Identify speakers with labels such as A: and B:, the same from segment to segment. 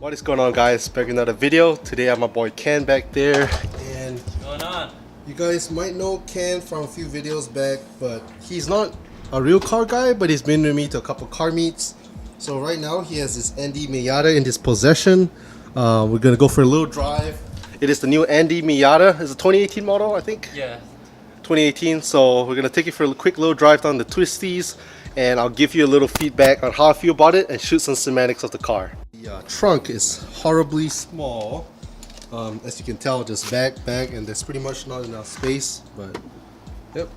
A: What is going on, guys? Back with another video. Today I have my boy Ken back there, and
B: What's going on?
A: You guys might know Ken from a few videos back, but he's not a real car guy, but he's been with me to a couple car meets. So right now he has this Andy Miata in his possession. We're gonna go for a little drive. It is the new Andy Miata. It's a 2018 model, I think.
B: Yeah.
A: 2018. So we're gonna take you for a quick little drive down the twisties, and I'll give you a little feedback on how I feel about it and shoot some cinematics of the car. The trunk is horribly small. As you can tell, just back, and there's pretty much not enough space, but yep.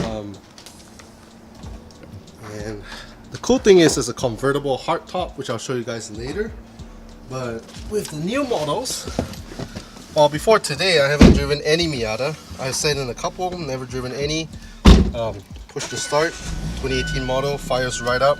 A: And the cool thing is it's a convertible hardtop, which I'll show you guys later. But with the new models, well, before today I haven't driven any Miata. I've sat in a couple, never driven any. Push to start, 2018 model, fires right up.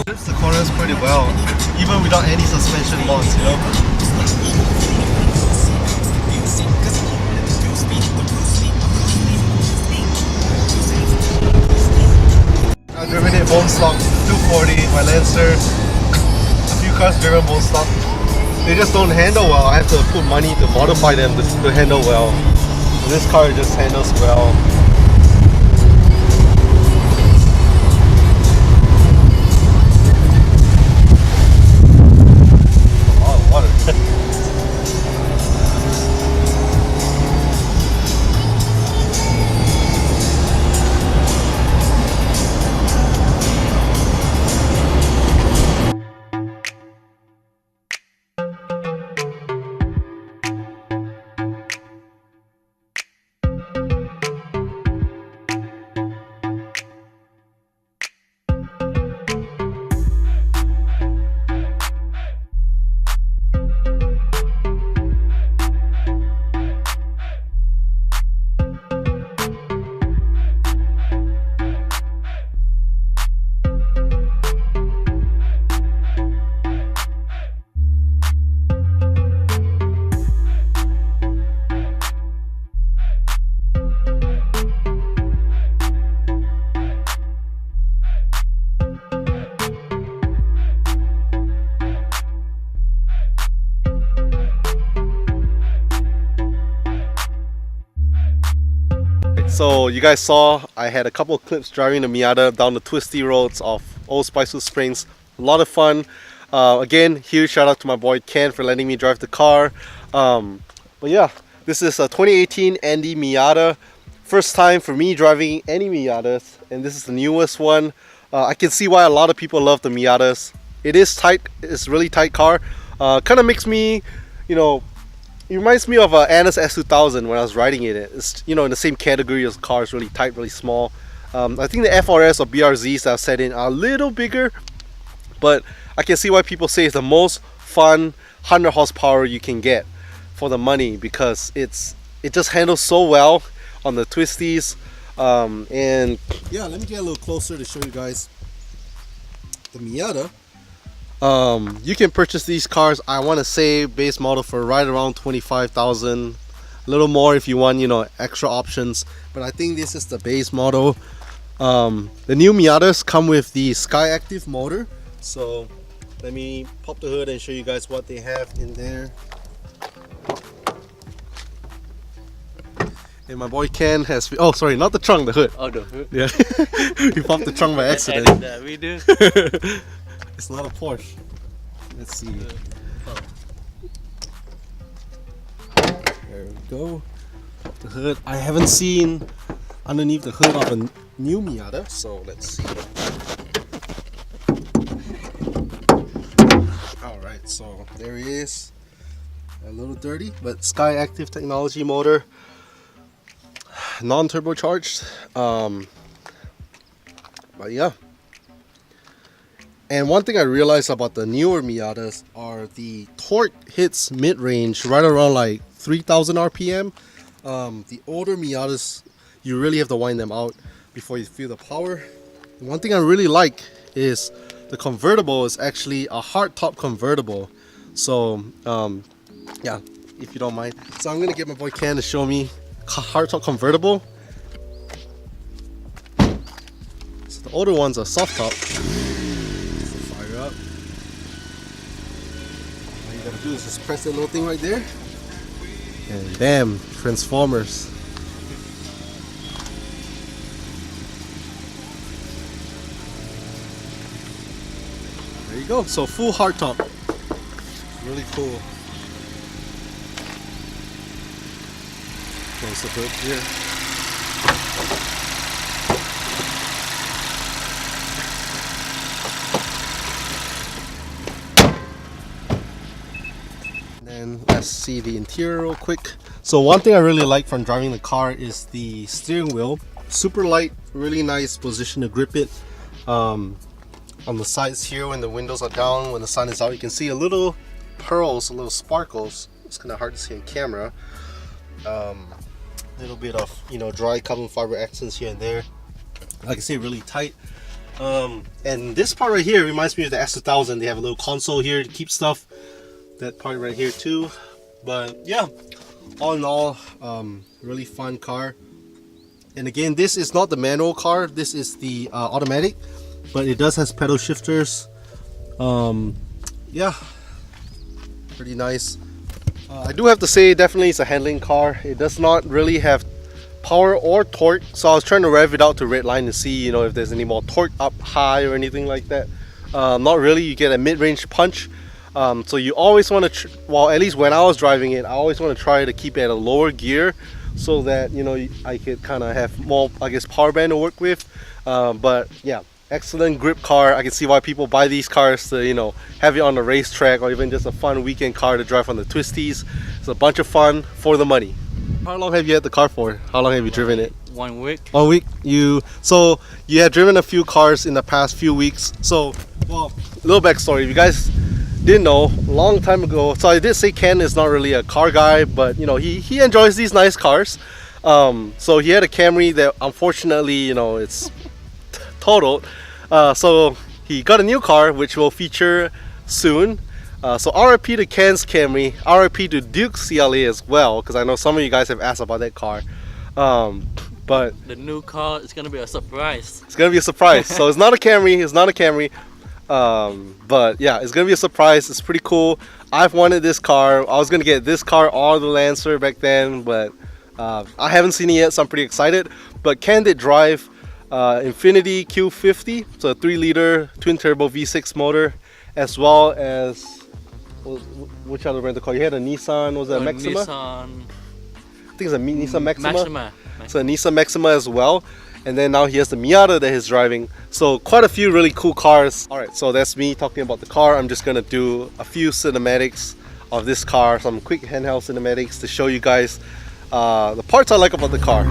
A: The corners pretty well, even without any suspension mods, you know. I've driven it bone stock 240, my Lancer. A few cars driven bone stock. They just don't handle well. I have to put money to modify them to handle well. And this car just handles well. So you guys saw I had a couple of clips driving the Miata down the twisty roads of Old Spicewood Springs. A lot of fun. Again, huge shout out to my boy Ken for letting me drive the car. But yeah, this is a 2018 Andy Miata. First time for me driving any Miatas, and this is the newest one. I can see why a lot of people love the Miatas. It is tight. It's a really tight car. Kind of makes me, you know, it reminds me of Anna's S2000 when I was riding it. It's, you know, in the same category as cars, really tight, really small. I think the FRS or BRZs that I've set in are a little bigger, but I can see why people say it's the most fun 100 horsepower you can get for the money, because it just handles so well on the twisties. And yeah, let me get a little closer to show you guys the Miata. You can purchase these cars, I want to say base model, for right around 25,000, a little more if you want, you know, extra options, but I think this is the base model. The new Miatas come with the Sky Active motor, so let me pop the hood and show you guys what they have in there. And my boy Ken has, oh sorry, not the trunk, the hood.
B: Oh, the hood.
A: Yeah. We popped the trunk by accident.
B: That we do.
A: It's not a Porsche. Let's see. There we go. Pop the hood. I haven't seen underneath the hood of a new Miata, so let's see. There he is. A little dirty, but Sky Active technology motor, non-turbocharged. But yeah. And one thing I realized about the newer Miatas are the torque hits mid-range right around like 3,000 RPM. The older Miatas, you really have to wind them out before you feel the power. One thing I really like is the convertible is actually a hardtop convertible. So yeah, if you don't mind. So I'm gonna get my boy Ken to show me hardtop convertible. So the older ones are soft top. Fire up. All you gotta do is just press that little thing right there, and bam, Transformers. There you go. So full hardtop. Really cool. Close the hood here. And let's see the interior real quick. So one thing I really like from driving the car is the steering wheel. Super light, really nice position to grip it. On the sides here, when the windows are down, when the sun is out, you can see a little pearls, a little sparkles. It's kind of hard to see on camera. Little bit of, you know, dry carbon fiber accents here and there. Like I say, really tight. And this part right here reminds me of the S2000. They have a little console here to keep stuff. That part right here too. But yeah, all in all, really fun car. And again, this is not the manual car. This is the automatic, but it does has pedal shifters. Yeah, pretty nice. I do have to say, definitely it's a handling car. It does not really have power or torque, so I was trying to rev it out to redline to see, you know, if there's any more torque up high or anything like that. Not really. You get a mid-range punch. So you always want to, well, at least when I was driving it, I always want to try to keep it at a lower gear so that, you know, I could kind of have more, I guess, power band to work with. But yeah, excellent grip car. I can see why people buy these cars to, you know, have it on the racetrack, or even just a fun weekend car to drive on the twisties. It's a bunch of fun for the money. How long have you had the car for? How long have you driven it?
B: 1 week.
A: 1 week. So you have driven a few cars in the past few weeks. So, well, little backstory. If you guys didn't know, a long time ago, so I did say Ken is not really a car guy, but you know, he enjoys these nice cars. So he had a Camry that unfortunately, you know, it's totaled. So he got a new car which will feature soon. So RIP to Ken's Camry, RIP to Duke's CLA as well, because I know some of you guys have asked about that car. But
B: the new car is gonna be a surprise.
A: It's gonna be a surprise. So it's not a Camry. It's not a Camry. But yeah, it's gonna be a surprise. It's pretty cool. I've wanted this car. I was gonna get this car or the Lancer back then, but I haven't seen it yet, so I'm pretty excited. But Ken did drive Infiniti Q50, so a 3-liter twin turbo V6 motor, as well as which other rental car? You had a Nissan. Was it a Maxima?
B: Nissan.
A: I think it's a Nissan Maxima.
B: Maxima.
A: So a Nissan Maxima as well. And then now he has the Miata that he's driving. So quite a few really cool cars. Alright, so that's me talking about the car. I'm just gonna do a few cinematics of this car, some quick handheld cinematics to show you guys the parts I like about the car.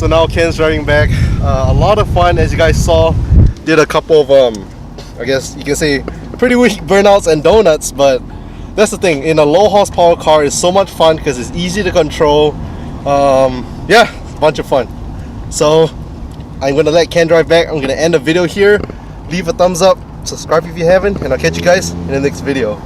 A: So now Ken's driving back. A lot of fun, as you guys saw. Did a couple of I guess you can say pretty weak burnouts and donuts, but that's the thing. In a low horsepower car, it's so much fun because it's easy to control. Yeah, it's a bunch of fun. So I'm gonna let Ken drive back. I'm gonna end the video here. Leave a thumbs up, subscribe if you haven't, and I'll catch you guys in the next video.